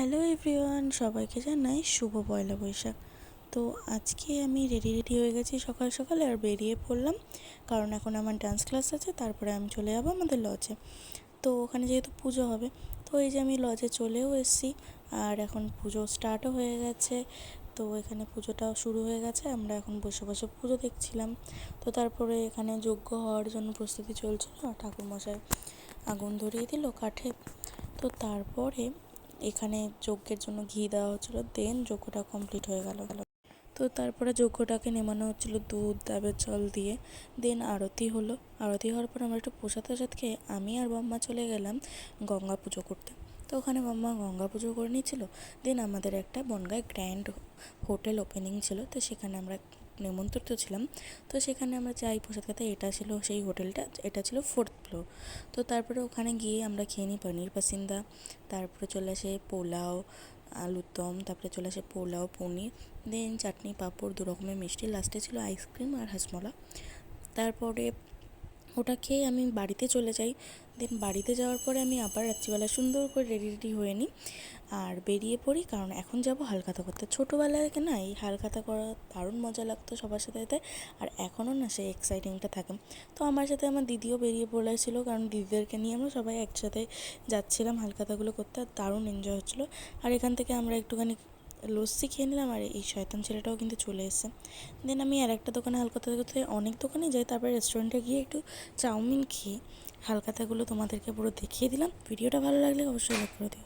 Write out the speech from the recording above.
Hello everyone, সবাইকে জানাই শুভ পয়লা বৈশাখ। তো আজকে আমি রেডি হয়ে গেছি সকাল সকালে আর বেরিয়ে পড়লাম, কারণ এখন আমার ডান্স ক্লাস আছে। তারপরে আমি চলে যাবো আমাদের লজে। তো ওখানে যেহেতু পুজো হবে, তো এই যে আমি লজে চলেও এসেছি আর এখন পুজো স্টার্টও হয়ে গেছে। তো এখানে পুজোটাও শুরু হয়ে গেছে, আমরা এখন বসে বসে পুজো দেখছিলাম। তো তারপরে এখানে যজ্ঞ হওয়ার জন্য প্রস্তুতি চলছিল, ঠাকুরমশাই আগুন ধরিয়ে দিল কাঠে। তো তারপরে এখানে যজ্ঞের জন্য ঘি দেওয়া হচ্ছিলো, দেন যজ্ঞটা কমপ্লিট হয়ে গেল। তো তারপরে যজ্ঞটাকে নেমানো হচ্ছিলো দুধ ডাবের জল দিয়ে। দেন আরতি হলো। আরতি হওয়ার পর আমরা একটু প্রসাদ খেয়ে আমি আর বাম্মা চলে গেলাম গঙ্গা পুজো করতে। তো ওখানে বাম্মা গঙ্গা পুজো করে নিচ্ছিল। দেন আমাদের একটা বনগাঁয় গ্র্যান্ড হোটেল ওপেনিং ছিল, তো সেখানে আমরা নিমন্ত্রিত ছিলাম। তো সেখানে আমরা যাই প্রসাদ খেতে, এটা ছিল সেই হোটেলটা, এটা ছিল 4th ফ্লোর। তো তারপরে ওখানে গিয়ে আমরা খেয়ে নিই পনির পাসিন্দা, তারপরে চলে আসে পোলাও আলুর দম, তারপরে চলে আসে পোলাও পনির, দেন চাটনি পাঁপড় 2 রকমের মিষ্টি, লাস্টে ছিল আইসক্রিম আর হাসমলা। তারপরে ওটা খেয়ে আমি বাড়িতে চলে যাই। দেন বাড়িতে যাওয়ার পরে আমি আবার রাত্রিবেলা সুন্দর করে রেডি হয়ে নিই আর বেরিয়ে পড়ি, কারণ এখন যাব হালখাতা করতে। ছোটোবেলায় না এই হালখাতা করা দারুণ মজা লাগতো সবার সাথে সাথে, আর এখনও না সেই এক্সাইটিংটা থাকে। তো আমার সাথে আমার দিদিও বেরিয়ে পড়েছিল, কারণ দিদিদেরকে নিয়ে আমরা সবাই একসাথে যাচ্ছিলাম হালখাতাগুলো করতে, আর দারুণ এনজয় হচ্ছিলো। আর এখান থেকে আমরা একটুখানি লস্যি খেয়ে নিলাম, আর এই শয়তান ছেলেটাও কিন্তু চলে এসেছে। দেন আমি আর একটা দোকানে হালখাতা করতে অনেক দোকানে যাই, তারপরে রেস্টুরেন্টে গিয়ে একটু চাউমিন খেয়ে হালখাতাগুলো তোমাদেরকে পুরো দেখিয়ে দিলাম। ভিডিওটা ভালো লাগলে অবশ্যই লাইক করে দিও।